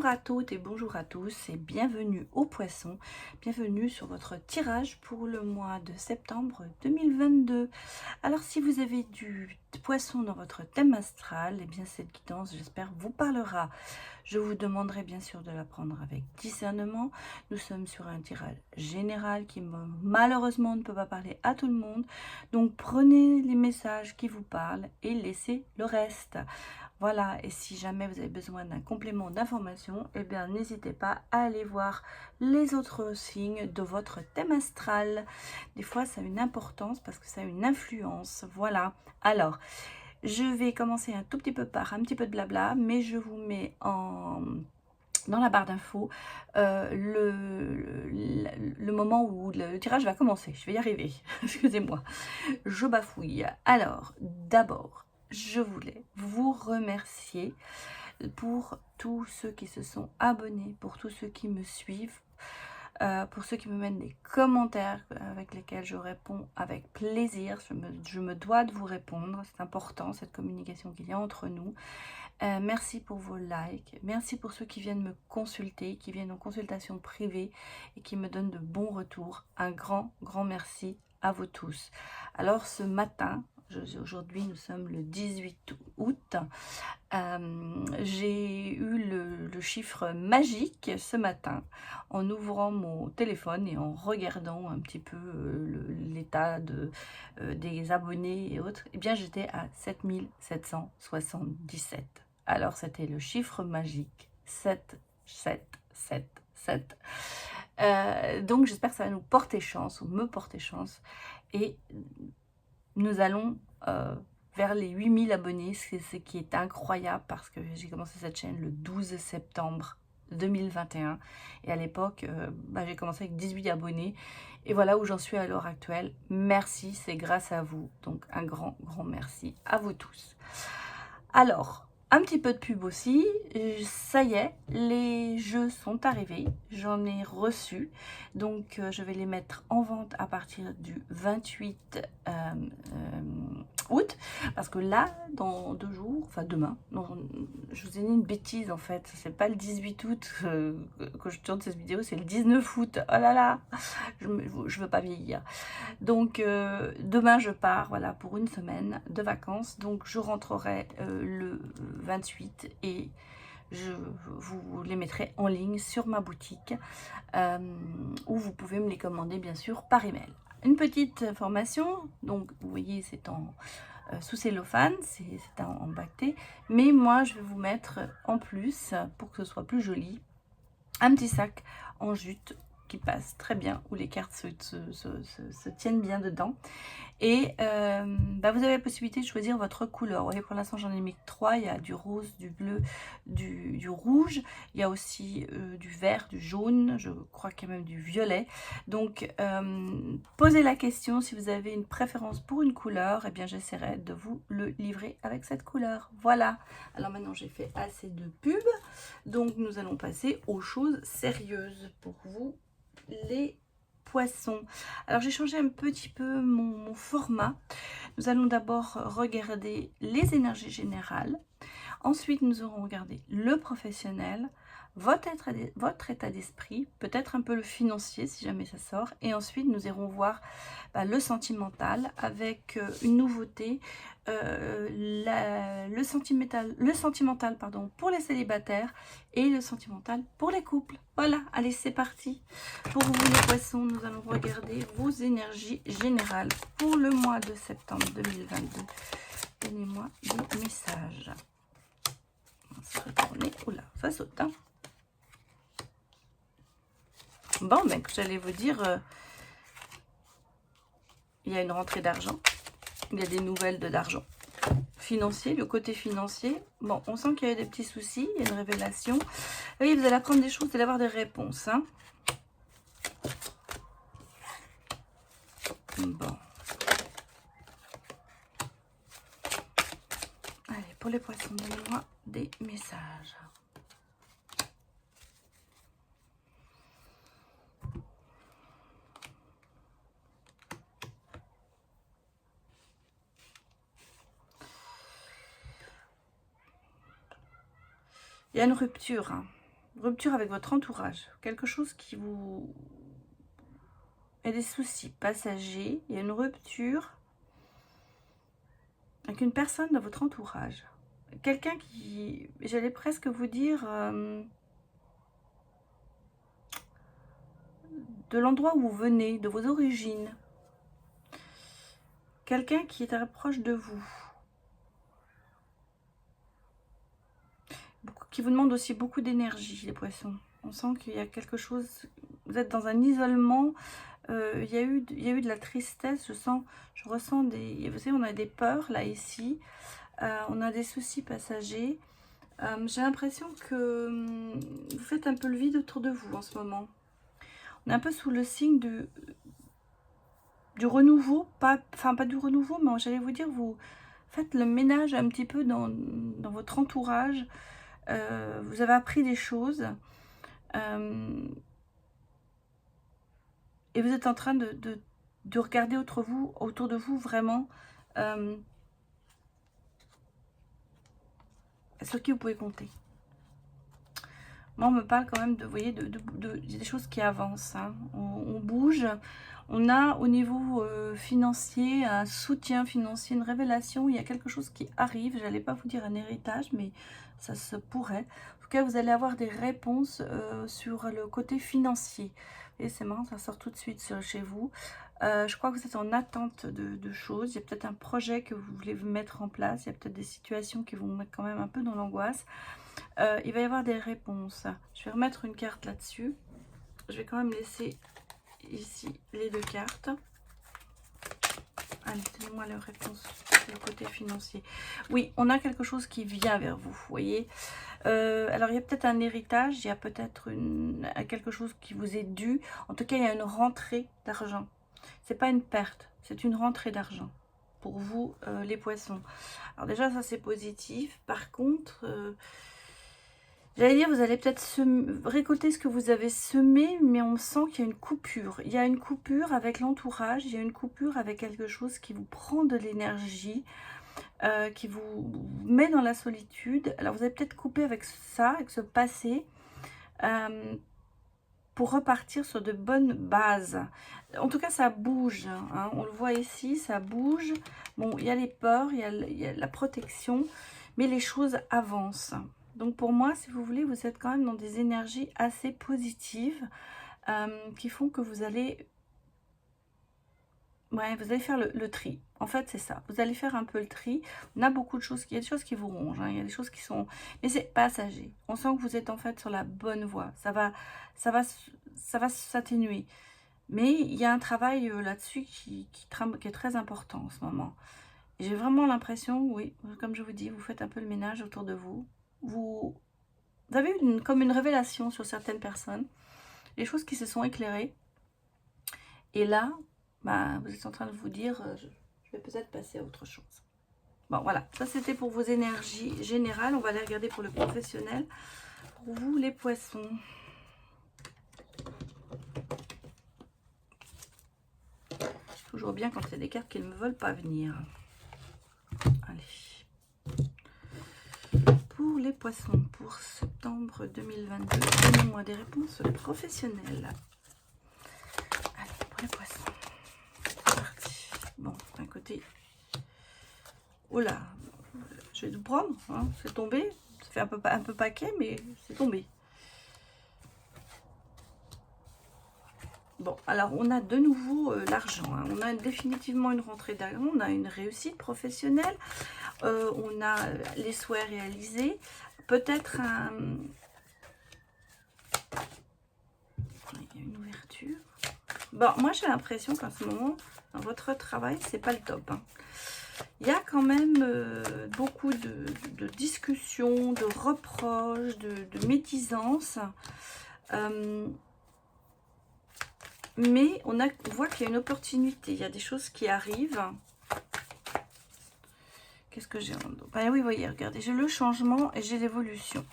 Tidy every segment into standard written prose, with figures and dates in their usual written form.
à toutes et bonjour à tous et bienvenue aux poissons, bienvenue sur votre tirage pour le mois de septembre 2022. Alors si vous avez du poisson dans votre thème astral, eh bien cette guidance j'espère vous parlera. Je vous demanderai bien sûr de la prendre avec discernement. Nous sommes sur un tirage général qui malheureusement ne peut pas parler à tout le monde. Donc prenez les messages qui vous parlent et laissez le reste. Voilà, et si jamais vous avez besoin d'un complément d'information, eh bien n'hésitez pas à aller voir les autres signes de votre thème astral. Des fois, ça a une importance parce que ça a une influence. Voilà. Alors, je vais commencer un tout petit peu par un petit peu de blabla, mais je vous mets dans la barre d'infos le moment où le tirage va commencer. Je vais y arriver, excusez-moi, je bafouille. Alors, d'abord, je voulais vous remercier pour tous ceux qui se sont abonnés, pour tous ceux qui me suivent, pour ceux qui me mettent des commentaires avec lesquels je réponds avec plaisir. Je me dois de vous répondre, c'est important cette communication qu'il y a entre nous. Merci pour vos likes, merci pour ceux qui viennent me consulter, qui viennent en consultation privée et qui me donnent de bons retours. Un grand merci à vous tous. Alors ce matin, aujourd'hui nous sommes le 18 août, j'ai eu le chiffre magique ce matin en ouvrant mon téléphone et en regardant un petit peu l'état des abonnés et autres. Et bien j'étais à 7777. Alors c'était le chiffre magique 7, 7, 7, 7. Donc j'espère que ça va nous porter chance, ou me porter chance, et nous allons vers les 8000 abonnés, ce qui est incroyable parce que j'ai commencé cette chaîne le 12 septembre 2021 et à l'époque j'ai commencé avec 18 abonnés et voilà où j'en suis à l'heure actuelle. Merci, c'est grâce à vous, donc un grand merci à vous tous. Alors, un petit peu de pub aussi, ça y est, les jeux sont arrivés, j'en ai reçu, donc je vais les mettre en vente à partir du 28 août, parce que là, dans 2 jours, enfin demain, non, je vous ai dit une bêtise en fait, c'est pas le 18 août que je tourne cette vidéo, c'est le 19 août, oh là là, je veux pas vieillir. Donc demain je pars, voilà, pour une semaine de vacances, donc je rentrerai le 28 et je vous les mettrai en ligne sur ma boutique où vous pouvez me les commander bien sûr par email. Une petite information, donc vous voyez c'est en sous cellophane, c'est en bacté, mais moi je vais vous mettre en plus, pour que ce soit plus joli, un petit sac en jute qui passe très bien, où les cartes se tiennent bien dedans. Et vous avez la possibilité de choisir votre couleur. Vous voyez, pour l'instant j'en ai mis 3, il y a du rose, du bleu, du rouge, il y a aussi du vert, du jaune, je crois qu'il y a même du violet. Donc posez la question, si vous avez une préférence pour une couleur, et bien j'essaierai de vous le livrer avec cette couleur. Voilà, alors maintenant j'ai fait assez de pub, donc nous allons passer aux choses sérieuses pour vous les poissons. Alors j'ai changé un petit peu mon format. Nous allons d'abord regarder les énergies générales. Ensuite, nous aurons regardé le professionnel, votre état d'esprit, peut-être un peu le financier si jamais ça sort. Et ensuite, nous irons voir le sentimental avec une nouveauté, le sentimental pardon, pour les célibataires et le sentimental pour les couples. Voilà, allez, c'est parti. Pour vous les poissons, nous allons regarder vos énergies générales pour le mois de septembre 2022. Donnez-moi des messages. On va se retourner. Oula, ça saute. Hein. Bon, ben, j'allais vous dire, il y a une rentrée d'argent. Il y a des nouvelles de l'argent financier, le côté financier. Bon, on sent qu'il y a des petits soucis, il y a une révélation. Vous voyez, vous allez apprendre des choses, vous allez avoir des réponses. Hein. Bon. Allez, pour les poissons, donnez-moi des messages. Il y a une rupture. Hein. rupture avec votre entourage. Quelque chose qui vous... Il y a des soucis passagers, il y a une rupture avec une personne de votre entourage. Quelqu'un qui, j'allais presque vous dire, de l'endroit où vous venez, de vos origines. Quelqu'un qui est très proche de vous. Qui vous demande aussi beaucoup d'énergie, les poissons. On sent qu'il y a quelque chose, vous êtes dans un isolement, il y a eu de la tristesse, je ressens des, vous savez, on a des peurs là, ici, on a des soucis passagers. J'ai l'impression que vous faites un peu le vide autour de vous en ce moment. On est un peu sous le signe du renouveau, pas du renouveau, mais j'allais vous dire, vous faites le ménage un petit peu dans votre entourage. Vous avez appris des choses et vous êtes en train de regarder autour de vous vraiment sur qui vous pouvez compter. Moi, on me parle quand même de, vous voyez, des choses qui avancent. Hein. On bouge. On a au niveau financier un soutien financier, une révélation. Il y a quelque chose qui arrive. Je n'allais pas vous dire un héritage, mais ça se pourrait. En tout cas, vous allez avoir des réponses sur le côté financier. Et c'est marrant, ça sort tout de suite chez vous. Je crois que vous êtes en attente de choses. Il y a peut-être un projet que vous voulez mettre en place. Il y a peut-être des situations qui vont vous mettre quand même un peu dans l'angoisse. Il va y avoir des réponses. Je vais remettre une carte là-dessus. Je vais quand même laisser ici les deux cartes. Allez, donnez-moi la réponse sur le côté financier. Oui, on a quelque chose qui vient vers vous, vous voyez. Alors, il y a peut-être un héritage, il y a peut-être quelque chose qui vous est dû. En tout cas, il y a une rentrée d'argent. C'est pas une perte, c'est une rentrée d'argent pour vous, les poissons. Alors déjà, ça, c'est positif. Par contre... j'allais dire, vous allez peut-être récolter ce que vous avez semé, mais on sent qu'il y a une coupure. Il y a une coupure avec l'entourage, il y a une coupure avec quelque chose qui vous prend de l'énergie, qui vous met dans la solitude. Alors vous allez peut-être couper avec ça, avec ce passé, pour repartir sur de bonnes bases. En tout cas, ça bouge. Hein. On le voit ici, ça bouge. Bon, il y a les peurs, il y a la protection, mais les choses avancent. Donc pour moi, si vous voulez, vous êtes quand même dans des énergies assez positives qui font que vous allez... Ouais, vous allez faire le tri. En fait, c'est ça. Vous allez faire un peu le tri. On a beaucoup de choses, il y a des choses qui vous rongent. Hein, il y a des choses qui sont... Mais c'est passager. On sent que vous êtes en fait sur la bonne voie. Ça va s'atténuer. Mais il y a un travail là-dessus qui est très important en ce moment. J'ai vraiment l'impression, oui, comme je vous dis, vous faites un peu le ménage autour de vous. Vous avez comme une révélation sur certaines personnes, les choses qui se sont éclairées. Et là, bah, vous êtes en train de vous dire, je vais peut-être passer à autre chose. Bon, voilà, ça c'était pour vos énergies générales. On va aller regarder pour le professionnel. Pour vous, les poissons. Toujours bien quand il y a des cartes qui ne me veulent pas venir. Allez. Pour les poissons, pour septembre 2022, donnez-moi des réponses professionnelles. Allez, pour les poissons. C'est parti. Bon, d'un côté. Oh là, je vais tout prendre. Hein, c'est tombé. Ça fait un peu paquet, mais c'est tombé. Bon, alors on a de nouveau l'argent. Hein. On a définitivement une rentrée d'argent. On a une réussite professionnelle. On a les souhaits réalisés. Peut-être un... Il y a une ouverture. Bon, moi j'ai l'impression qu'en ce moment, dans votre travail, c'est pas le top. Hein. Il y a quand même beaucoup de discussions, de reproches, de médisances. Mais on voit qu'il y a une opportunité. Il y a des choses qui arrivent. Qu'est-ce que j'ai en dos? Ben oui, vous voyez, regardez, j'ai le changement et j'ai l'évolution.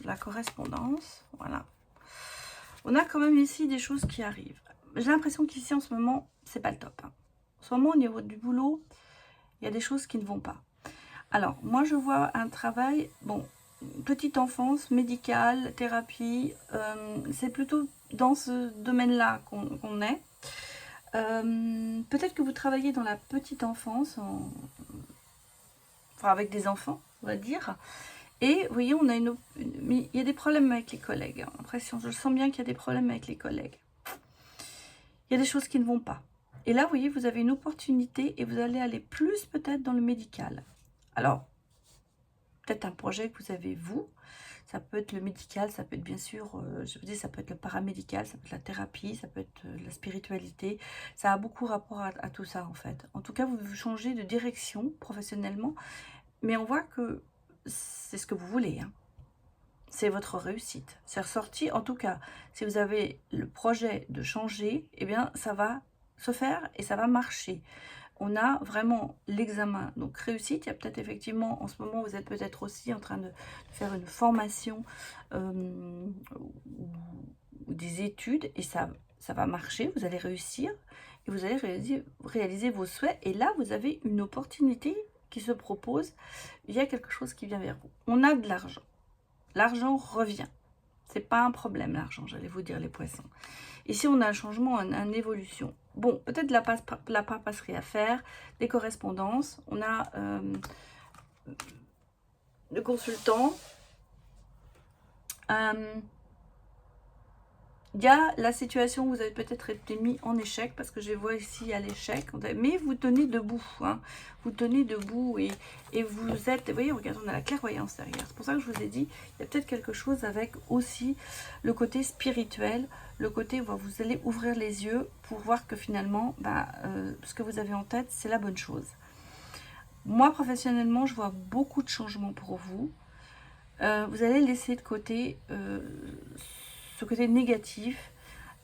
La correspondance, voilà. On a quand même ici des choses qui arrivent. J'ai l'impression qu'ici, en ce moment, c'est pas le top. Hein. En ce moment, au niveau du boulot, il y a des choses qui ne vont pas. Alors, moi, je vois un travail... Bon, petite enfance, médicale, thérapie, c'est plutôt dans ce domaine-là qu'on est. Peut-être que vous travaillez dans la petite enfance, enfin avec des enfants, on va dire. Et vous voyez, on a il y a des problèmes avec les collègues. Hein. Impression, je sens bien qu'il y a des problèmes avec les collègues. Il y a des choses qui ne vont pas. Et là, vous voyez, vous avez une opportunité et vous allez aller plus peut-être dans le médical. Alors, peut-être un projet que vous avez vous. Ça peut être le médical, ça peut être bien sûr, je vous dis, ça peut être le paramédical, ça peut être la thérapie, ça peut être la spiritualité. Ça a beaucoup rapport à tout ça en fait. En tout cas, vous changez de direction professionnellement, mais on voit que c'est ce que vous voulez. Hein. C'est votre réussite. C'est ressorti, en tout cas, si vous avez le projet de changer, eh bien, ça va se faire et ça va marcher. On a vraiment l'examen, donc réussite. Il y a peut-être effectivement, en ce moment, vous êtes peut-être aussi en train de faire une formation ou des études et ça va marcher, vous allez réussir et vous allez réaliser vos souhaits. Et là, vous avez une opportunité qui se propose. Il y a quelque chose qui vient vers vous. On a de l'argent. L'argent revient. C'est pas un problème, l'argent, j'allais vous dire, les poissons. Ici, on a un changement, une évolution. Bon, peut-être la papasserie à faire, des correspondances. On a le consultant. Il y a la situation où vous avez peut-être été mis en échec, parce que je vois ici à l'échec, mais vous tenez debout, hein, vous tenez debout et vous êtes, vous voyez, regardez, on a la clairvoyance derrière. C'est pour ça que je vous ai dit, il y a peut-être quelque chose avec aussi le côté spirituel, le côté où vous allez ouvrir les yeux pour voir que finalement, ce que vous avez en tête, c'est la bonne chose. Moi, professionnellement, je vois beaucoup de changements pour vous. Vous allez laisser de côté ce côté négatif.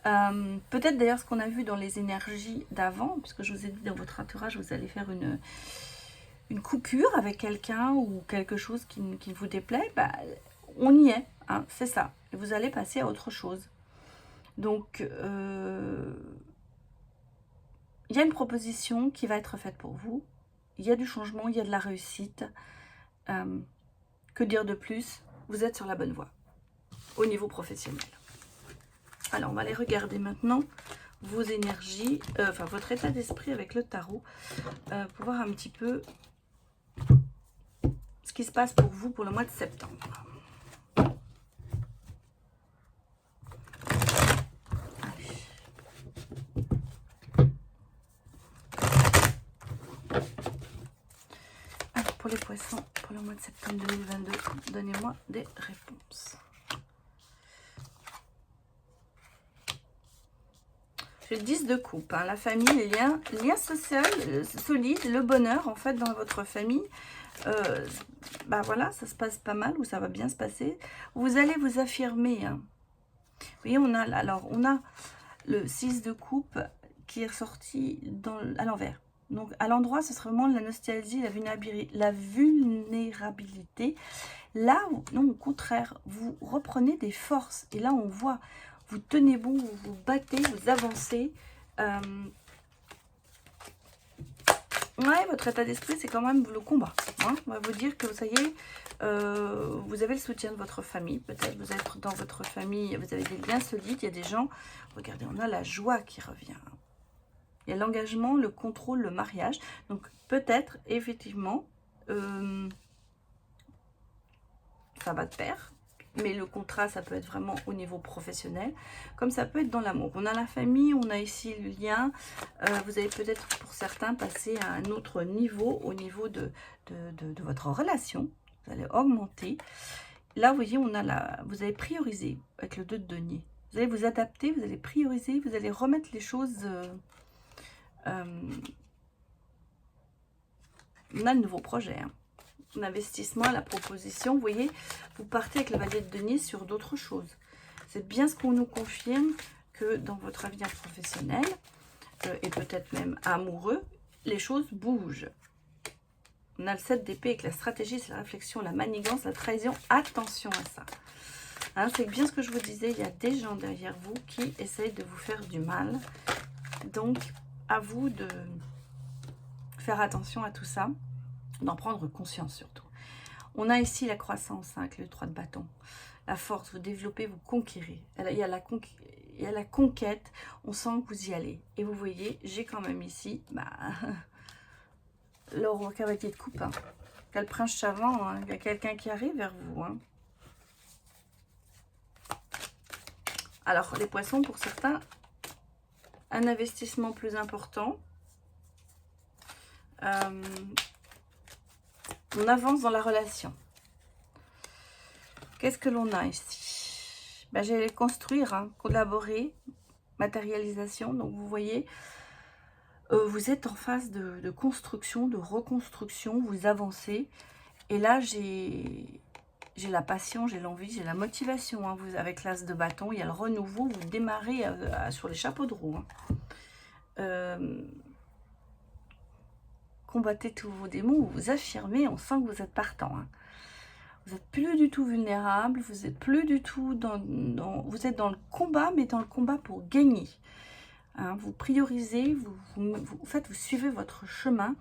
Peut-être d'ailleurs ce qu'on a vu dans les énergies d'avant, puisque je vous ai dit dans votre entourage, vous allez faire une coupure avec quelqu'un ou quelque chose qui vous déplaît. On y est, hein, c'est ça. Et vous allez passer à autre chose. Donc, il y a une proposition qui va être faite pour vous. Il y a du changement, il y a de la réussite. Que dire de plus? Vous êtes sur la bonne voie au niveau professionnel. Alors, on va aller regarder maintenant vos énergies, enfin votre état d'esprit avec le tarot, pour voir un petit peu ce qui se passe pour vous pour le mois de septembre. Alors, pour les poissons, pour le mois de septembre 2022, donnez-moi des réponses. J'ai le 10 de coupe, hein, la famille, les liens sociaux solides, le bonheur en fait dans votre famille. Voilà, ça se passe pas mal ou ça va bien se passer. Vous allez vous affirmer. Hein. Vous voyez, on a le 6 de coupe qui est ressorti à l'envers. Donc à l'endroit, ce serait vraiment la nostalgie, la vulnérabilité. Là, non, au contraire, vous reprenez des forces. Et là, on voit, vous tenez bon, vous vous battez, vous avancez. Ouais, votre état d'esprit, c'est quand même le combat. Hein. On va vous dire que ça y est, vous avez le soutien de votre famille. Peut-être vous êtes dans votre famille, vous avez des liens solides. Il y a des gens, regardez, on a la joie qui revient. Il y a l'engagement, le contrôle, le mariage. Donc peut-être, effectivement, ça va de pair. Mais le contrat, ça peut être vraiment au niveau professionnel, comme ça peut être dans l'amour. On a la famille, on a ici le lien. Vous allez peut-être, pour certains, passer à un autre niveau, au niveau de votre relation. Vous allez augmenter. Là, vous voyez, vous allez prioriser avec le 2 de denier. Vous allez vous adapter, vous allez prioriser, vous allez remettre les choses... on a de nouveaux projets, hein. L'investissement, la proposition, vous voyez, vous partez avec le valet de denier sur d'autres choses. C'est bien ce qu'on nous confirme que dans votre avenir professionnel et peut-être même amoureux, les choses bougent. On a le 7 d'épée avec la stratégie, c'est la réflexion, la manigance, la trahison. Attention à ça. Hein, c'est bien ce que je vous disais, il y a des gens derrière vous qui essayent de vous faire du mal. Donc, à vous de faire attention à tout ça. D'en prendre conscience surtout. On a ici la croissance, hein, avec le 3 de bâton. La force, vous développez, vous conquérez. Il y a la conquête, on sent que vous y allez. Et vous voyez, j'ai quand même ici le roi cavalier de coupe. Hein. Il y a le prince charmant, hein. Il y a quelqu'un qui arrive vers vous. Hein. Alors, les poissons, pour certains, un investissement plus important. On avance dans la relation. Qu'est-ce que l'on a ici? J'allais construire, hein, collaborer, matérialisation. Donc, vous voyez, vous êtes en phase de construction, de reconstruction. Vous avancez. Et là, j'ai la passion, j'ai l'envie, j'ai la motivation. Hein. Avec l'as de bâton, il y a le renouveau. Vous démarrez sur les chapeaux de roue. Hein. Combattez tous vos démons, vous vous affirmez, on sent que vous êtes partant. Hein. Vous n'êtes plus du tout vulnérable, vous êtes plus du tout vous êtes dans le combat, mais dans le combat pour gagner. Hein, vous priorisez, vous suivez votre chemin.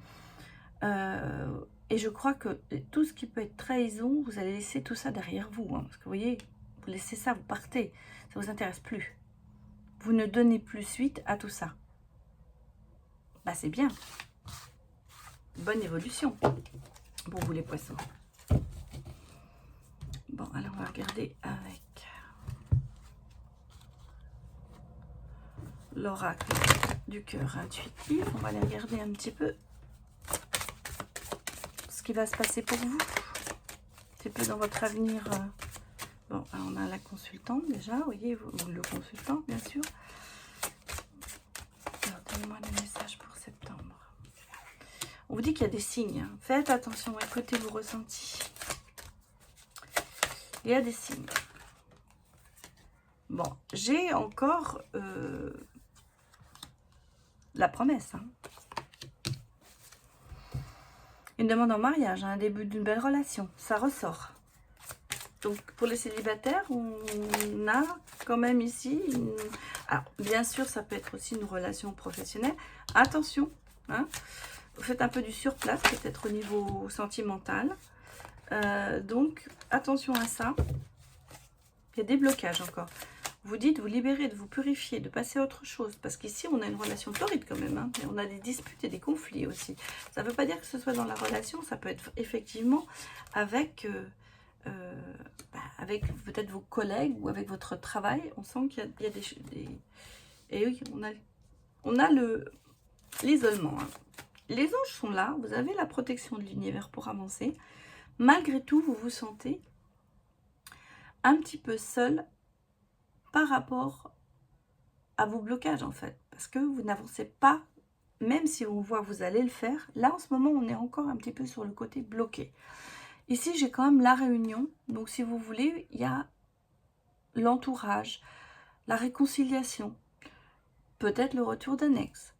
Et je crois que tout ce qui peut être trahison, vous allez laisser tout ça derrière vous. Hein, parce que vous voyez, vous laissez ça, vous partez. Ça ne vous intéresse plus. Vous ne donnez plus suite à tout ça. C'est bien. Bonne évolution pour vous les poissons. Bon, alors on va regarder avec l'oracle du cœur intuitif. On va aller regarder un petit peu ce qui va se passer pour vous. Un petit peu dans votre avenir. Bon, alors on a la consultante déjà, vous voyez, le consultant bien sûr. Alors, donnez-moi des messages pour septembre. On vous dit qu'il y a des signes. Hein. Faites attention, écoutez vos ressentis. Il y a des signes. Bon, j'ai encore la promesse. Hein. Une demande en mariage, un début d'une belle relation. Ça ressort. Donc, pour les célibataires, on a quand même ici... Alors, bien sûr, ça peut être aussi une relation professionnelle. Attention, hein. Vous faites un peu du surplace, peut-être au niveau sentimental. Donc, attention à ça. Il y a des blocages encore. Vous dites, vous libérer, de vous purifier, de passer à autre chose. Parce qu'ici, on a une relation torride quand même. Hein, mais on a des disputes et des conflits aussi. Ça ne veut pas dire que ce soit dans la relation. Ça peut être effectivement avec, avec peut-être vos collègues ou avec votre travail. On sent qu'il y a des... Et oui, on a l'isolement. Hein. Les anges sont là, vous avez la protection de l'univers pour avancer. Malgré tout, vous vous sentez un petit peu seul par rapport à vos blocages en fait. Parce que vous n'avancez pas, même si on voit que vous allez le faire. Là, en ce moment, on est encore un petit peu sur le côté bloqué. Ici, j'ai quand même la réunion. Donc, si vous voulez, il y a l'entourage, la réconciliation, peut-être le retour d'un ex.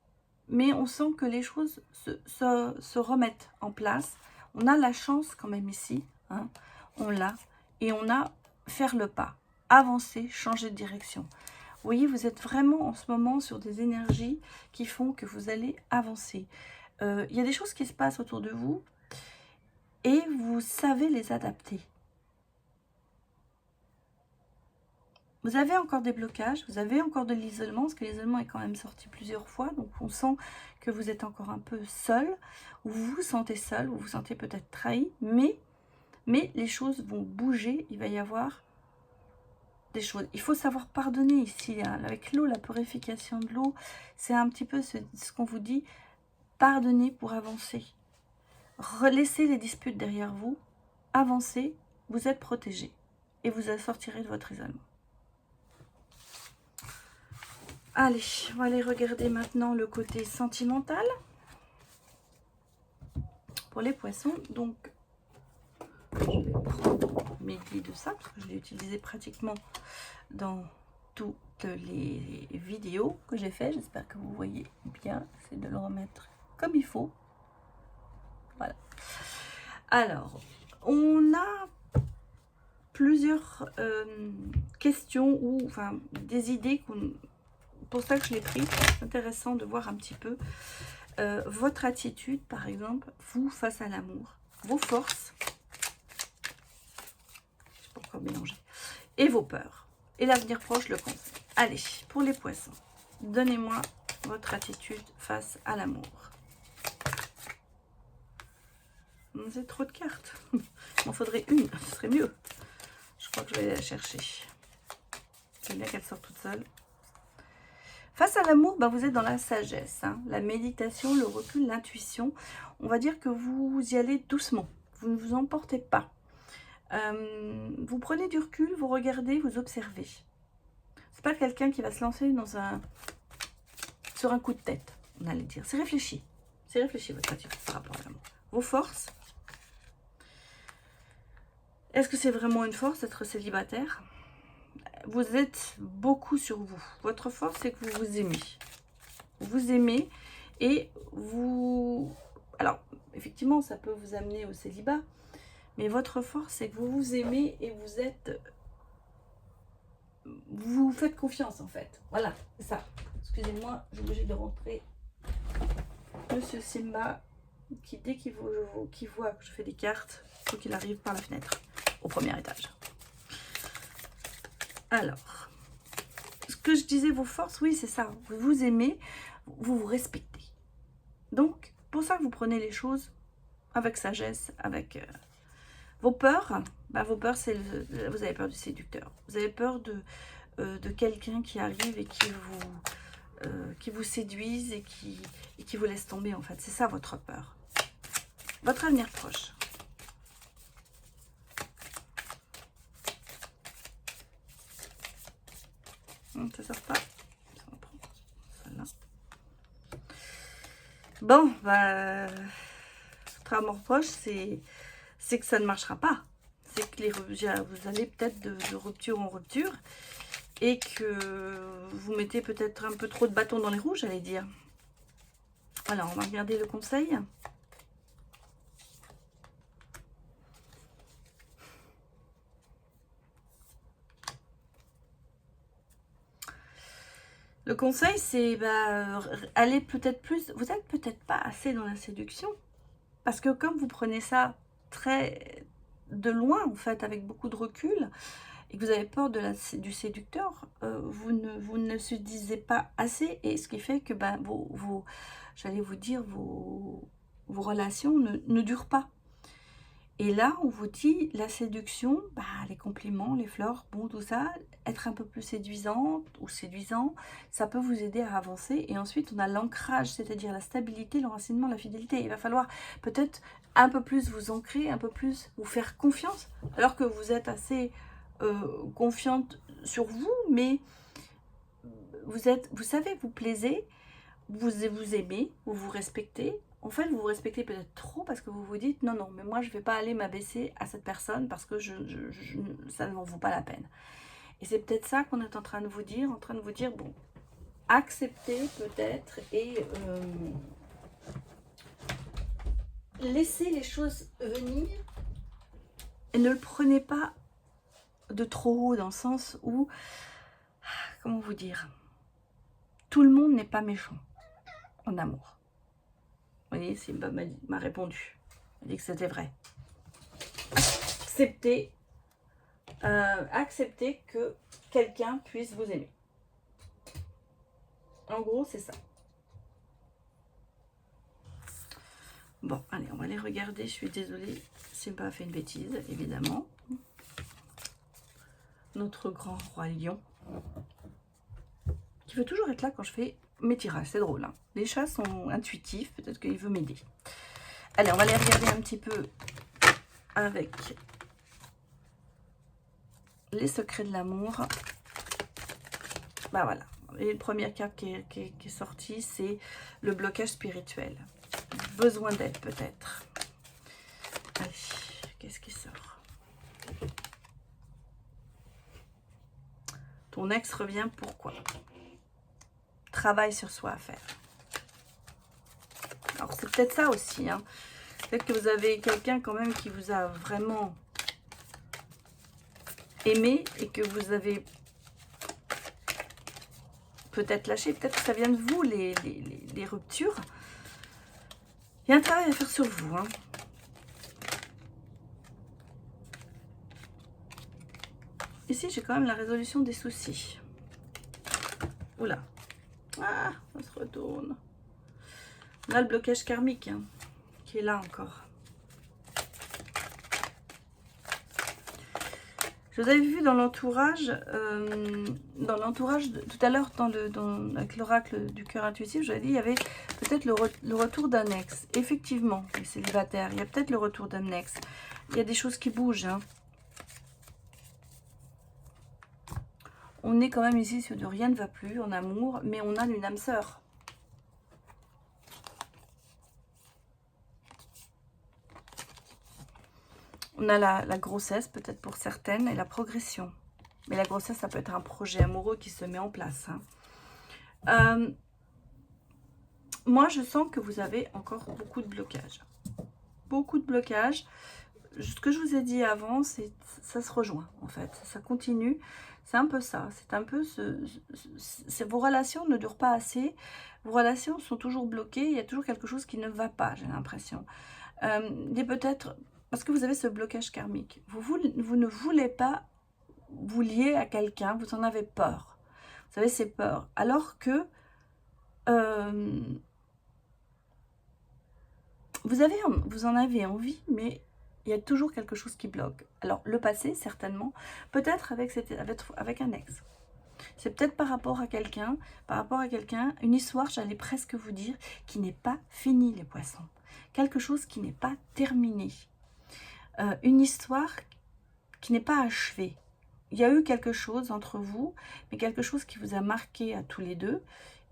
Mais on sent que les choses se remettent en place. On a la chance quand même ici. Hein, on l'a. Et on a faire le pas. Avancer, changer de direction. Vous voyez, vous êtes vraiment en ce moment sur des énergies qui font que vous allez avancer. Il y a des choses qui se passent autour de vous. Et vous savez les adapter. Vous avez encore des blocages, vous avez encore de l'isolement, parce que l'isolement est quand même sorti plusieurs fois, donc on sent que vous êtes encore un peu seul, ou vous vous sentez seul, ou vous vous sentez peut-être trahi, mais les choses vont bouger, il va y avoir des choses. Il faut savoir pardonner ici, hein. Avec l'eau, la purification de l'eau, c'est un petit peu ce qu'on vous dit, pardonner pour avancer. Laissez les disputes derrière vous, avancez, vous êtes protégé, et vous sortirez de votre isolement. Allez, on va aller regarder maintenant le côté sentimental pour les poissons. Donc, je vais prendre mes glis de ça, parce que je l'ai utilisé pratiquement dans toutes les vidéos que j'ai fait. J'espère que vous voyez bien. C'est de le remettre comme il faut. Voilà. Alors, on a plusieurs questions ou enfin des idées pour ça que je l'ai pris. C'est intéressant de voir un petit peu votre attitude, par exemple, vous face à l'amour, vos forces, mélanger. Et vos peurs. Et l'avenir proche, le conseil. Allez, pour les poissons, donnez-moi votre attitude face à l'amour. C'est trop de cartes. Il m'en faudrait une, ce serait mieux. Je crois que je vais aller la chercher. J'aime bien qu'elle sorte toute seule. Face à l'amour, ben vous êtes dans la sagesse, hein, la méditation, le recul, l'intuition. On va dire que vous y allez doucement. Vous ne vous emportez pas. Vous prenez du recul, vous regardez, vous observez. C'est pas quelqu'un qui va se lancer sur un coup de tête, on allait dire. C'est réfléchi. C'est réfléchi votre attitude par rapport à l'amour. Vos forces. Est-ce que c'est vraiment une force d'être célibataire? Vous êtes beaucoup sur vous. Votre force, c'est que vous vous aimez. Vous aimez et vous... Alors, effectivement, ça peut vous amener au célibat. Mais votre force, c'est que vous vous aimez et vous êtes... Vous faites confiance, en fait. Voilà, c'est ça. Excusez-moi, j'ai obligé de rentrer. Monsieur Simba, qui dès qu'il voit que je fais des cartes, il faut qu'il arrive par la fenêtre, au premier étage. Alors, ce que je disais, vos forces, oui, c'est ça. Vous vous aimez, vous vous respectez. Donc, pour ça que vous prenez les choses avec sagesse, avec vos peurs. Bah, vos peurs, c'est vous avez peur du séducteur. Vous avez peur de quelqu'un qui arrive et qui vous séduise et qui vous laisse tomber, en fait. C'est ça votre peur. Votre avenir proche. Ça sort pas. Ça, on prend celle-là. Bon, bah, votre amour proche, c'est que ça ne marchera pas. C'est que vous allez peut-être de rupture en rupture et que vous mettez peut-être un peu trop de bâtons dans les roues, j'allais dire. Alors, on va regarder le conseil. Le conseil, c'est aller peut-être plus... Vous n'êtes peut-être pas assez dans la séduction. Parce que comme vous prenez ça très de loin, en fait, avec beaucoup de recul, et que vous avez peur du séducteur, vous ne séduisez pas assez. Et ce qui fait que j'allais vous dire, vos relations ne durent pas. Et là, on vous dit, la séduction, les compliments, les fleurs, bon, tout ça, être un peu plus séduisante ou séduisant, ça peut vous aider à avancer. Et ensuite, on a l'ancrage, c'est-à-dire la stabilité, l'enracinement, la fidélité. Il va falloir peut-être un peu plus vous ancrer, un peu plus vous faire confiance, alors que vous êtes assez confiante sur vous, mais vous savez, vous plaisez, vous aimez, vous vous respectez. En fait, vous vous respectez peut-être trop parce que vous vous dites non, mais moi je ne vais pas aller m'abaisser à cette personne parce que ça ne m'en vaut pas la peine. Et c'est peut-être ça qu'on est en train de vous dire, bon, acceptez peut-être et laissez les choses venir et ne le prenez pas de trop haut dans le sens où, comment vous dire, tout le monde n'est pas méchant en amour. Vous voyez, Simba m'a répondu. Elle dit que c'était vrai. Acceptez que quelqu'un puisse vous aimer. En gros, c'est ça. Bon, allez, on va aller regarder. Je suis désolée, Simba a fait une bêtise, évidemment. Notre grand roi lion. Qui veut toujours être là quand je fais mes tirages. C'est drôle, hein. Les chats sont intuitifs. Peut-être qu'il veut m'aider. Allez, on va aller regarder un petit peu avec les secrets de l'amour. Bah voilà. Et la première carte qui est sortie, c'est le blocage spirituel. Besoin d'aide peut-être. Allez, qu'est-ce qui sort? Ton ex revient, pourquoi? Travail sur soi à faire. Alors c'est peut-être ça aussi, hein. Peut-être que vous avez quelqu'un quand même qui vous a vraiment aimé et que vous avez peut-être lâché. Peut-être que ça vient de vous, les ruptures. Il y a un travail à faire sur vous, hein. Ici, j'ai quand même la résolution des soucis. Oula. Ah, ça se retourne. On a le blocage karmique hein, qui est là encore. Je vous avais vu dans l'entourage tout à l'heure avec l'oracle du cœur intuitif, je vous avais dit il y avait peut-être le retour d'un ex. Effectivement, les célibataires, il y a peut-être le retour d'un ex. Il y a des choses qui bougent. Hein. On est quand même ici sur de rien ne va plus en amour, mais on a une âme sœur. On a la grossesse, peut-être pour certaines, et la progression. Mais la grossesse, ça peut être un projet amoureux qui se met en place. Hein. Moi, je sens que vous avez encore beaucoup de blocages. Beaucoup de blocages. Ce que je vous ai dit avant, ça se rejoint, en fait. Ça continue. C'est un peu ça. C'est un peu vos relations ne durent pas assez. Vos relations sont toujours bloquées. Il y a toujours quelque chose qui ne va pas, j'ai l'impression. Il y a peut-être... Parce que vous avez ce blocage karmique. Vous ne voulez pas vous lier à quelqu'un. Vous en avez peur. Vous avez ces peurs. Alors que... vous en avez envie, mais il y a toujours quelque chose qui bloque. Alors, le passé, certainement, peut-être avec un ex. C'est peut-être par rapport à quelqu'un, une histoire, j'allais presque vous dire, qui n'est pas finie, les poissons. Quelque chose qui n'est pas terminé. Une histoire qui n'est pas achevée. Il y a eu quelque chose entre vous, mais quelque chose qui vous a marqué à tous les deux,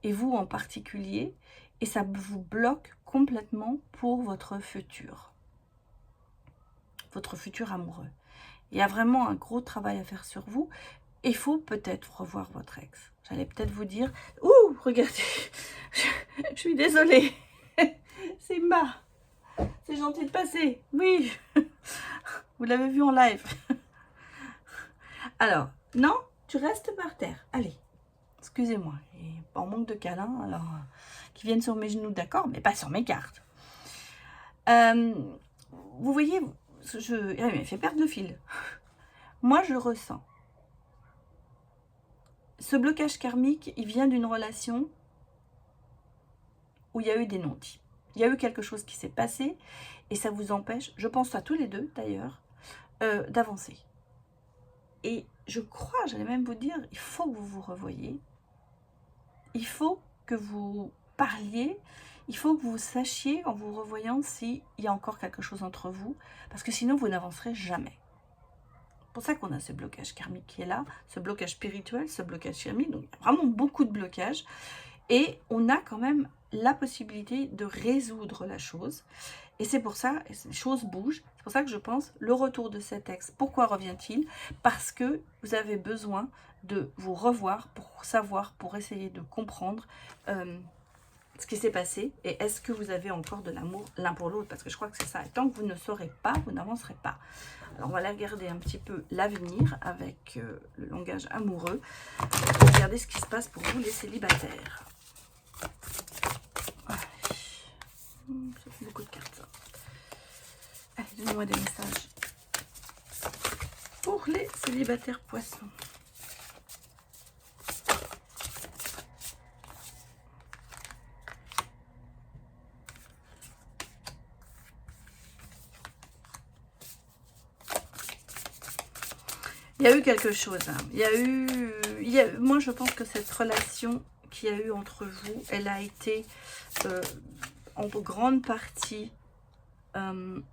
et vous en particulier, et ça vous bloque complètement pour votre futur amoureux. Il y a vraiment un gros travail à faire sur vous. Il faut peut-être revoir votre ex. J'allais peut-être vous dire, ouh, regardez, je suis désolée, c'est c'est gentil de passer, oui, vous l'avez vu en live. Alors, non, tu restes par terre, allez, excusez-moi, en manque de câlin, alors, qui viennent sur mes genoux, d'accord, mais pas sur mes cartes. Vous voyez, il m'a fait perdre le fil. Moi, je ressens. Ce blocage karmique, il vient d'une relation où il y a eu des non-dits. Il y a eu quelque chose qui s'est passé et ça vous empêche, je pense à tous les deux d'ailleurs, d'avancer. Et je crois, j'allais même vous dire, il faut que vous vous revoyiez. Il faut que vous parliez. Il faut que vous sachiez en vous revoyant s'il y a encore quelque chose entre vous. Parce que sinon, vous n'avancerez jamais. C'est pour ça qu'on a ce blocage karmique qui est là, ce blocage spirituel, ce blocage karmique. Donc, il y a vraiment beaucoup de blocages. Et on a quand même la possibilité de résoudre la chose. Et c'est pour ça, les choses bougent. C'est pour ça que je pense, le retour de cet ex, pourquoi revient-il? Parce que vous avez besoin de vous revoir pour savoir, pour essayer de comprendre ce qui s'est passé. Et est-ce que vous avez encore de l'amour l'un pour l'autre? Parce que je crois que c'est ça. Et tant que vous ne saurez pas, vous n'avancerez pas. Alors on va aller regarder un petit peu l'avenir avec le langage amoureux. Regardez ce qui se passe pour vous les célibataires. Ça fait beaucoup de cartes ça. Allez, donnez-moi des messages pour les célibataires poissons. Il y a eu quelque chose. Hein. Moi, je pense que cette relation qu'il y a eu entre vous, elle a été en grande partie, on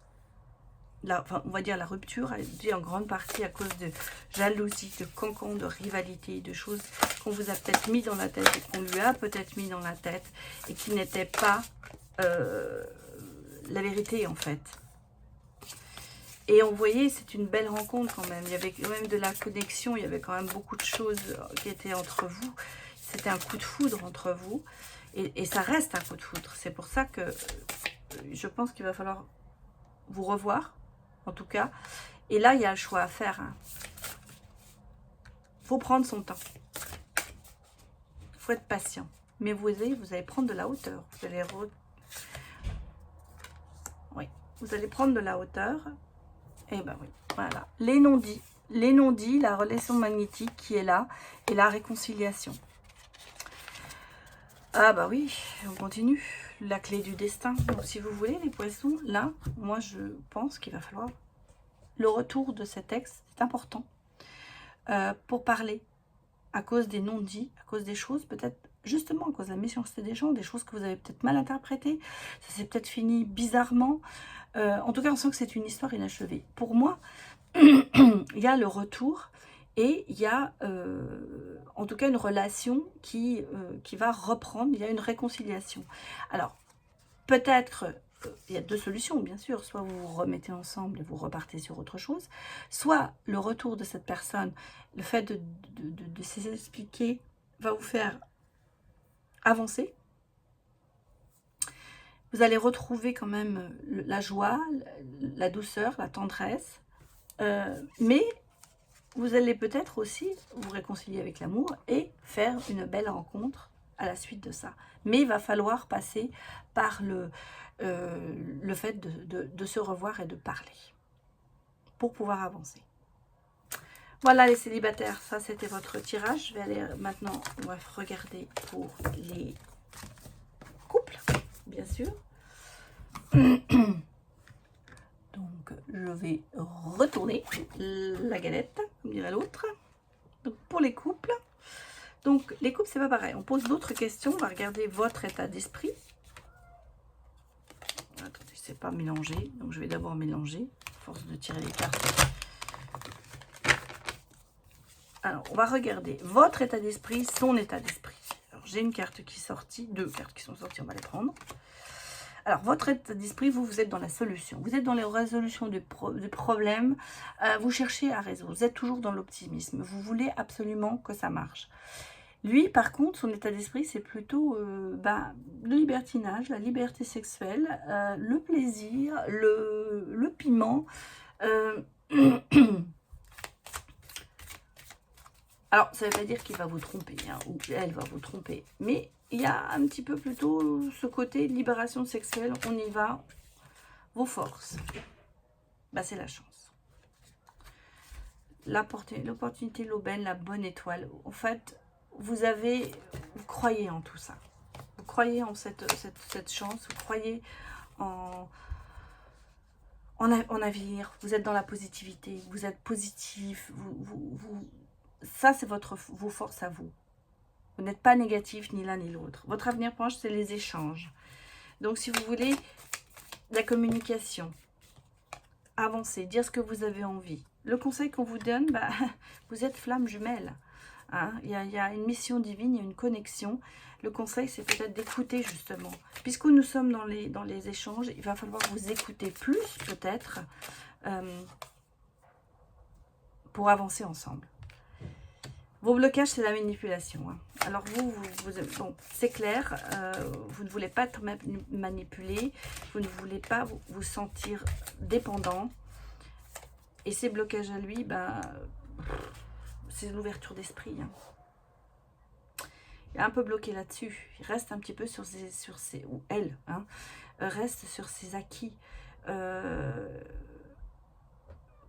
va dire la rupture, elle est en grande partie à cause de jalousie, de cancans, de rivalité, de choses qu'on vous a peut-être mis dans la tête et qu'on lui a peut-être mis dans la tête et qui n'étaient pas la vérité en fait. Et on voyait, c'est une belle rencontre quand même. Il y avait quand même de la connexion, il y avait quand même beaucoup de choses qui étaient entre vous. C'était un coup de foudre entre vous. Et ça reste un coup de foudre. C'est pour ça que je pense qu'il va falloir vous revoir, en tout cas. Et là, il y a un choix à faire. Hein. Faut prendre son temps. Faut être patient. Mais vous allez prendre de la hauteur. Vous allez prendre de la hauteur. Et ben oui, voilà. Les non-dits. les non-dits, la relation magnétique qui est là, et la réconciliation. Ah bah oui, on continue. La clé du destin. Donc si vous voulez, les poissons, là, moi je pense qu'il va falloir le retour de cet ex, c'est important, pour parler, à cause des non-dits, à cause des choses, peut-être justement à cause de la méchanceté des gens, des choses que vous avez peut-être mal interprétées, ça s'est peut-être fini bizarrement. En tout cas, on sent que c'est une histoire inachevée. Pour moi, il y a le retour et il y a en tout cas une relation qui va reprendre, il y a une réconciliation. Alors, peut-être, il y a deux solutions, bien sûr. Soit vous vous remettez ensemble et vous repartez sur autre chose. Soit le retour de cette personne, le fait de s'expliquer va vous faire avancer. Vous allez retrouver quand même la joie, la douceur, la tendresse. Mais vous allez peut-être aussi vous réconcilier avec l'amour et faire une belle rencontre à la suite de ça. Mais il va falloir passer par le fait de se revoir et de parler pour pouvoir avancer. Voilà les célibataires, ça c'était votre tirage. Je vais aller maintenant, on va regarder pour les couples, bien sûr. Donc je vais retourner la galette, comme dirait l'autre. Donc pour les couples, donc les couples c'est pas pareil. On pose d'autres questions, on va regarder votre état d'esprit. Attendez, c'est pas mélangé, donc je vais d'abord mélanger, à force de tirer les cartes. Alors on va regarder votre état d'esprit, son état d'esprit. Alors j'ai une carte qui est sortie, deux cartes qui sont sorties, on va les prendre. Alors, votre état d'esprit, vous êtes dans la solution. Vous êtes dans les résolutions de problèmes. Vous cherchez à résoudre. Vous êtes toujours dans l'optimisme. Vous voulez absolument que ça marche. Lui, par contre, son état d'esprit, c'est plutôt le libertinage, la liberté sexuelle, le plaisir, le piment. Alors, ça ne veut pas dire qu'il va vous tromper, hein, ou elle va vous tromper. Mais il y a un petit peu plutôt ce côté libération sexuelle. On y va. Vos forces. Bah, c'est la chance. L'opportunité, l'aubaine, la bonne étoile. En fait, vous croyez en tout ça. Vous croyez en cette chance. Vous croyez en avenir. Vous êtes dans la positivité. Vous êtes positif. Ça, c'est vos forces à vous. Vous n'êtes pas négatif ni l'un ni l'autre. Votre avenir proche, c'est les échanges. Donc, si vous voulez, la communication, avancer, dire ce que vous avez envie. Le conseil qu'on vous donne, vous êtes flamme jumelle. Hein, il y a une mission divine, il y a une connexion. Le conseil, c'est peut-être d'écouter justement. Puisque nous sommes dans les échanges, il va falloir vous écouter plus peut-être pour avancer ensemble. Vos blocages, c'est la manipulation. Hein. Alors bon, c'est clair, vous ne voulez pas être manipulé, vous ne voulez pas vous sentir dépendant. Et ces blocages à lui, c'est l'ouverture d'esprit. Hein. Il est un peu bloqué là-dessus. Il reste un petit peu sur ses ou elle, hein, reste sur ses acquis.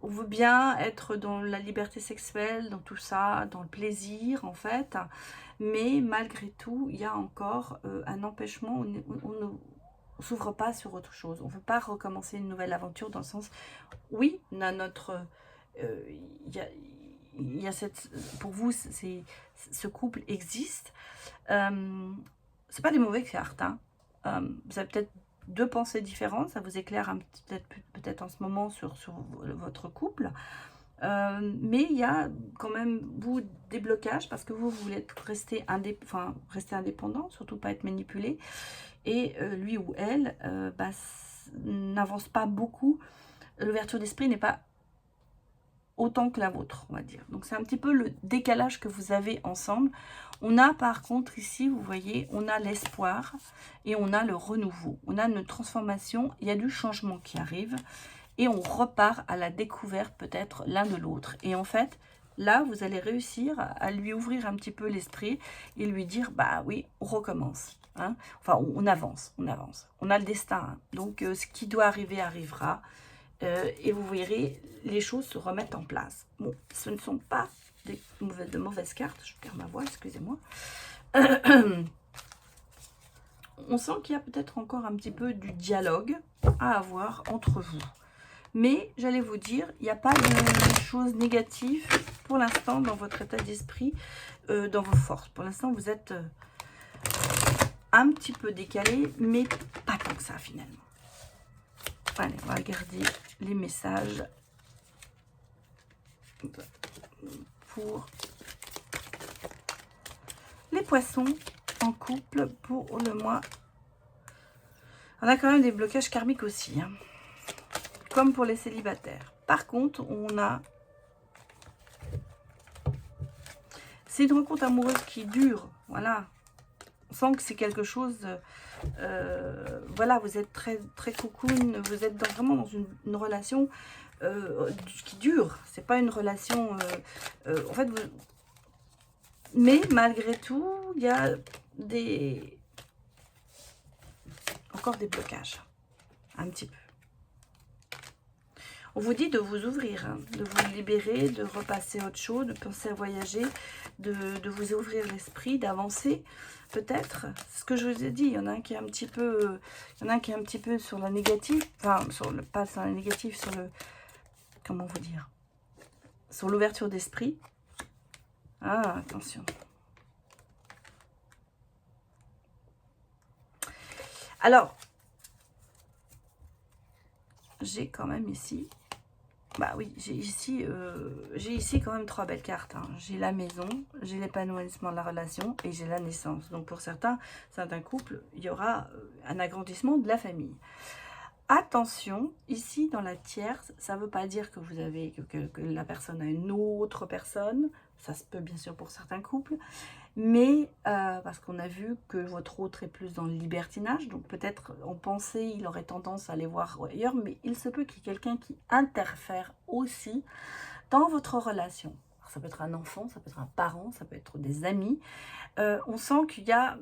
On veut bien être dans la liberté sexuelle, dans tout ça, dans le plaisir en fait, mais malgré tout, il y a encore un empêchement, on ne s'ouvre pas sur autre chose. On ne veut pas recommencer une nouvelle aventure dans le sens, oui, on a notre... il y a cette, pour vous, ce couple existe. C'est pas des mauvais cartes, hein. Vous avez peut-être deux pensées différentes, ça vous éclaire peut-être en ce moment sur votre couple. Mais il y a quand même des blocages parce que vous voulez rester indépendant, surtout pas être manipulé. Et lui ou elle n'avance pas beaucoup. L'ouverture d'esprit n'est pas autant que la vôtre, on va dire. Donc c'est un petit peu le décalage que vous avez ensemble. On a par contre ici, vous voyez, on a l'espoir et on a le renouveau. On a une transformation, il y a du changement qui arrive et on repart à la découverte peut-être l'un de l'autre. Et en fait, là, vous allez réussir à lui ouvrir un petit peu l'esprit et lui dire, bah oui, on recommence. Hein. Enfin, on avance, on avance. On a le destin. Hein. Donc, ce qui doit arriver, arrivera. et vous verrez, les choses se remettent en place. Bon, ce ne sont pas de mauvaises cartes. Je perds ma voix, excusez-moi. On sent qu'il y a peut-être encore un petit peu du dialogue à avoir entre vous. Mais, j'allais vous dire, il n'y a pas de choses négatives pour l'instant dans votre état d'esprit, dans vos forces. Pour l'instant, vous êtes un petit peu décalé, mais pas tant que ça finalement. Allez, on va regarder les messages pour les poissons en couple pour le mois. On a quand même des blocages karmiques aussi, hein, comme pour les célibataires. Par contre, on a... C'est une rencontre amoureuse qui dure, voilà. On sent que c'est quelque chose... voilà, vous êtes très, très cocoon, vous êtes vraiment dans une relation qui dure. C'est pas une relation... en fait, vous... Mais malgré tout, il y a encore des blocages. Un petit peu. On vous dit de vous ouvrir, hein, de vous libérer, de repasser autre chose, de penser à voyager, de vous ouvrir l'esprit, d'avancer. Peut-être, c'est ce que je vous ai dit, il y en a un qui est un petit peu, sur la négative, enfin, pas sur la négative, sur le, comment vous dire, sur l'ouverture d'esprit. Ah, attention. Alors, j'ai quand même ici, bah oui, j'ai ici quand même 3 belles cartes. Hein. J'ai la maison, j'ai l'épanouissement de la relation et j'ai la naissance. Donc pour certains couples, il y aura un agrandissement de la famille. Attention, ici dans la tierce, ça ne veut pas dire que vous avez que la personne a une autre personne. Ça se peut bien sûr pour certains couples. Mais parce qu'on a vu que votre autre est plus dans le libertinage, donc peut-être en pensée, il aurait tendance à aller voir ailleurs, mais il se peut qu'il y ait quelqu'un qui interfère aussi dans votre relation. Alors, ça peut être un enfant, ça peut être un parent, ça peut être des amis. On sent qu'il y a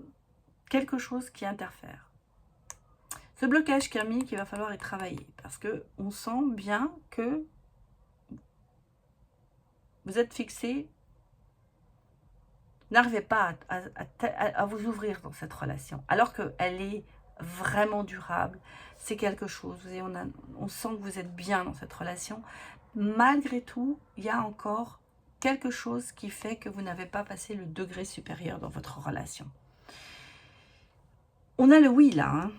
quelque chose qui interfère. Ce blocage karmique, il va falloir y travailler parce que on sent bien que vous êtes fixé. N'arrivez pas à vous ouvrir dans cette relation, alors qu'elle est vraiment durable. C'est quelque chose, on sent que vous êtes bien dans cette relation. Malgré tout, il y a encore quelque chose qui fait que vous n'avez pas passé le degré supérieur dans votre relation. On a le oui là, hein.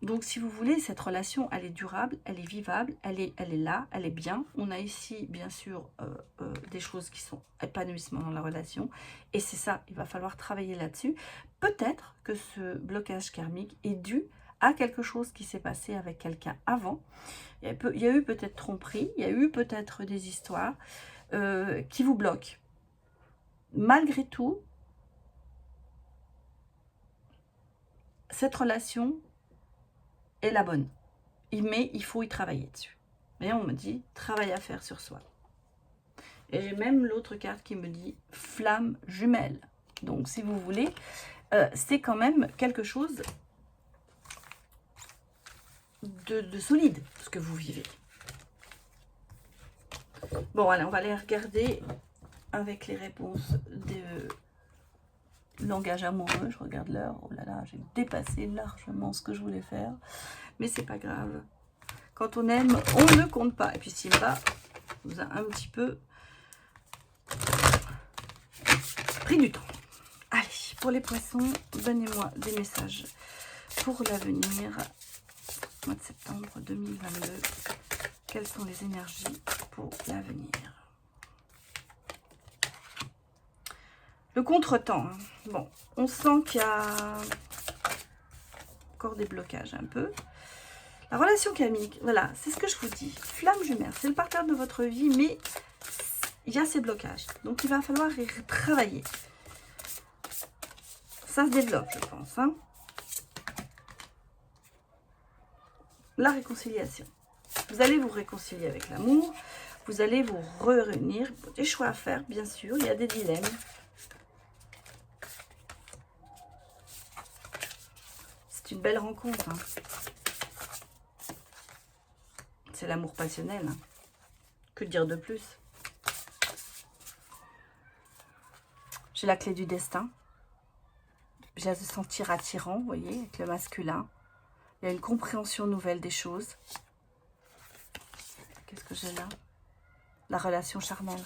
Donc, si vous voulez, cette relation, elle est durable, elle est vivable, elle est là, elle est bien. On a ici, bien sûr, des choses qui sont épanouissement dans la relation. Et c'est ça, il va falloir travailler là-dessus. Peut-être que ce blocage karmique est dû à quelque chose qui s'est passé avec quelqu'un avant. Il y a eu peut-être tromperie, il y a eu peut-être des histoires qui vous bloquent. Malgré tout, cette relation est la bonne. Mais il faut y travailler dessus. Et on me dit, travail à faire sur soi. Et j'ai même l'autre carte qui me dit, flamme jumelle. Donc, si vous voulez, c'est quand même quelque chose de solide, ce que vous vivez. Bon, allez, on va aller regarder avec les réponses de langage amoureux. Je regarde l'heure. Oh là là, j'ai dépassé largement ce que je voulais faire. Mais c'est pas grave. Quand on aime, on ne compte pas. Et puis Simba vous a un petit peu pris du temps. Allez, pour les poissons, donnez-moi des messages pour l'avenir. Mois de septembre 2022. Quelles sont les énergies pour l'avenir? Le contretemps. Hein. Bon, on sent qu'il y a encore des blocages un peu. La relation karmique, voilà, c'est ce que je vous dis. Flamme jumelle, c'est le partenaire de votre vie, mais il y a ces blocages. Donc, il va falloir y travailler. Ça se développe, je pense. Hein. La réconciliation. Vous allez vous réconcilier avec l'amour. Vous allez vous réunir. Des choix à faire, bien sûr. Il y a des dilemmes. C'est une belle rencontre. Hein. c'est l'amour passionnel. Hein. Que dire de plus? J'ai la clé du destin. J'ai à se sentir attirant, vous voyez, avec le masculin. Il y a une compréhension nouvelle des choses. Qu'est-ce que j'ai là? La relation charnelle.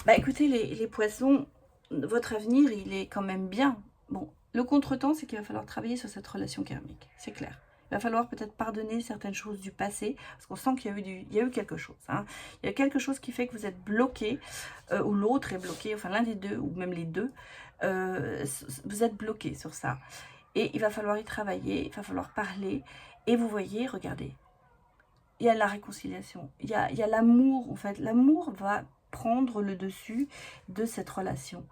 Bah écoutez, les poissons, votre avenir, il est quand même bien. Bon, le contretemps, c'est qu'il va falloir travailler sur cette relation karmique, c'est clair. Il va falloir peut-être pardonner certaines choses du passé, parce qu'on sent qu'il y a eu quelque chose. Hein. Il y a quelque chose qui fait que vous êtes bloqué, ou l'autre est bloqué, enfin l'un des deux, ou même les deux, vous êtes bloqué sur ça. Et il va falloir y travailler, il va falloir parler, et vous voyez, regardez, il y a la réconciliation, il y a l'amour, en fait. L'amour va prendre le dessus de cette relation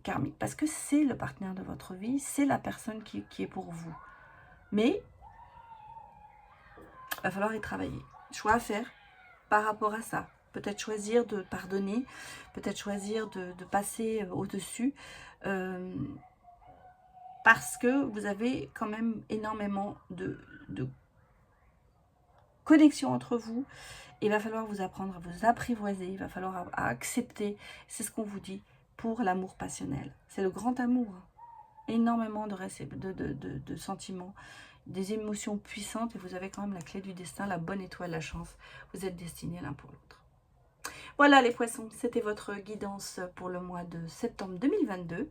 karmique. Parce que c'est le partenaire de votre vie, c'est la personne qui est pour vous. Mais il va falloir y travailler. Choix à faire par rapport à ça. Peut-être choisir de pardonner, peut-être choisir de passer au-dessus. Parce que vous avez quand même énormément de connexion entre vous. Il va falloir vous apprendre à vous apprivoiser, il va falloir à accepter, c'est ce qu'on vous dit, pour l'amour passionnel. C'est le grand amour, énormément de sentiments, des émotions puissantes, et vous avez quand même la clé du destin, la bonne étoile, la chance. Vous êtes destinés l'un pour l'autre. Voilà les poissons, c'était votre guidance pour le mois de septembre 2022.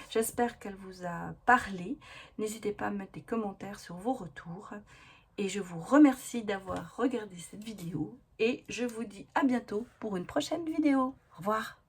J'espère qu'elle vous a parlé. N'hésitez pas à mettre des commentaires sur vos retours. Et je vous remercie d'avoir regardé cette vidéo. Et je vous dis à bientôt pour une prochaine vidéo. Au revoir.